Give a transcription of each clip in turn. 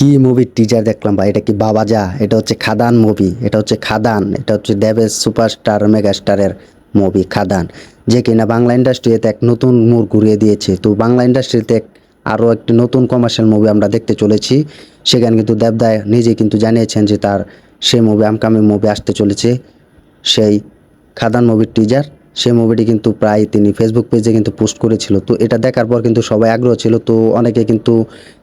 কি মুভির টিজার দেখলাম ভাই, এটা কি বাবাজা? এটা হচ্ছে খাদান মুভি, এটা হচ্ছে খাদান, এটা হচ্ছে দেবের সুপারস্টার মেগাস্টারের মুভি খাদান, যে কিনা বাংলা ইন্ডাস্ট্রিতে এক নতুন মোড় ঘুরিয়ে দিয়েছে। তো বাংলা ইন্ডাস্ট্রিতে আরও একটি নতুন কমার্শিয়াল মুভি আমরা দেখতে চলেছি। সেখানে কিন্তু দেবদা নিজে কিন্তু জানিয়েছেন যে তার সেই মুভি আপকামিং মুভি আসতে চলেছে, সেই খাদান মুভির টিজার। সেই মুভিটি কিন্তু প্রায় তিনি ফেসবুক পেজে কিন্তু পোস্ট করেছিল। তো এটা দেখার পর কিন্তু সবাই আগ্রহ ছিল। তো অনেকে কিন্তু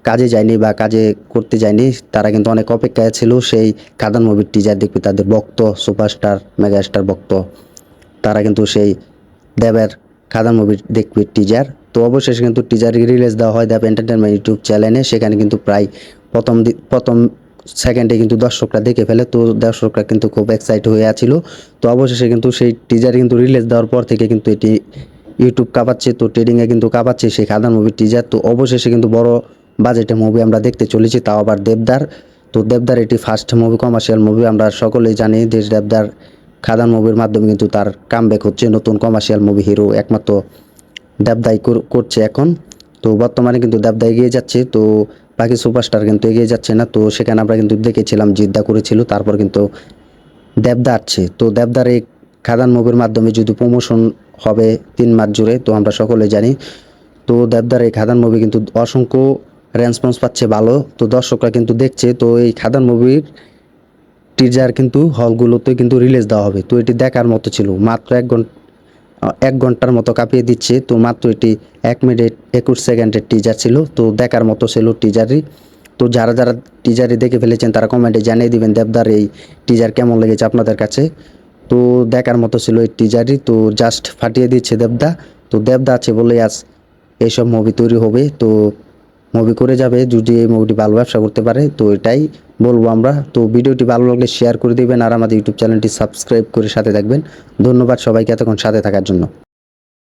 কাজে যায়নি বা কাজে করতে যায়নি, তারা কিন্তু অনেক অপেক্ষায় ছিল সেই খাদান মুভির টিজার দেখবে। তাদের ভক্ত, সুপারস্টার মেগাস্টার ভক্ত, তারা কিন্তু সেই দেবের খাদান মুভি দেখবে টিজার। তো অবশেষে কিন্তু টিজার রিলিজ দেওয়া হয় দেব এন্টারটেনমেন্ট ইউটিউব চ্যানেলে। সেখানে কিন্তু প্রায় প্রথম সেকেন্ডে কিন্তু দর্শকরা দেখে ফেলে। তো দর্শকরা কিন্তু খুব এক্সাইট হয়ে আছিল। তো অবশেষে কিন্তু সেই টিজার কিন্তু রিলিজ দেওয়ার পর থেকে কিন্তু এটি ইউটিউব কাঁপাচ্ছে, তো ট্রেডিংয়ে কিন্তু কাঁপাচ্ছে সেই খাদান মুভির টিজার। তো অবশেষে কিন্তু বড় বাজেটের মুভি আমরা দেখতে চলেছি, তাও আবার দেবদার। তো দেবদার এটি ফার্স্ট মুভি, কমার্শিয়াল মুভি। আমরা সকলেই জানি যে দেবদার খাদান মুভির মাধ্যমে কিন্তু তার কামব্যাক হচ্ছে, নতুন কমার্শিয়াল মুভি হিরো একমাত্র দেবদাই করছে এখন। তো বর্তমানে কিন্তু দেবদা এগিয়ে যাচ্ছে, তো বাকি সুপারস্টার কিন্তু এগিয়ে যাচ্ছে না। তো সেখানে আমরা কিন্তু দেখেছিলাম জিদ্দা করেছিল, তারপর কিন্তু দেবদা আসছে। তো দেবদার এই খাদান মুভির মাধ্যমে যদি প্রমোশন হবে 3 মাস জুড়ে, তো আমরা সকলে জানি। তো দেবদার এই খাদান মুভি কিন্তু অসংখ্য রেসপন্স পাচ্ছে ভালো, তো দর্শকরা কিন্তু দেখছে। তো এই খাদান মুভির টিজার কিন্তু হলগুলোতে কিন্তু রিলিজ দেওয়া হবে। তো এটি দেখার মতো ছিল, মাত্র 1 ঘন্টার মতো কাঁপিয়ে দিচ্ছে। তো মাত্র এটি 1 মিনিট 21 সেকেন্ডের টিজার ছিল, তো দেখার মতো ছিল টিজারই। তো যারা যারা টিজারই দেখে ফেলেছেন তারা কমেন্টে জানিয়ে দিবেন দেবদার এই টিজার কেমন লেগেছে আপনাদের কাছে। তো দেখার মতো ছিল এই টিজারই, তো জাস্ট ফাটিয়ে দিচ্ছে দেবদা। তো দেবদা আছে বলে আজ এইসব মুভি তৈরি হবে। তো মুভি করে যাবে যদি এই মুভিটি ভালো ব্যবসা করতে পারে, তো এটাই বলবো আমরা। তো ভিডিওটি ভালো লাগলে শেয়ার করে দিবেন, আর আমাদের ইউটিউব চ্যানেলটি সাবস্ক্রাইব করে সাথে থাকবেন। ধন্যবাদ সবাইকে এতক্ষণ সাথে থাকার জন্য।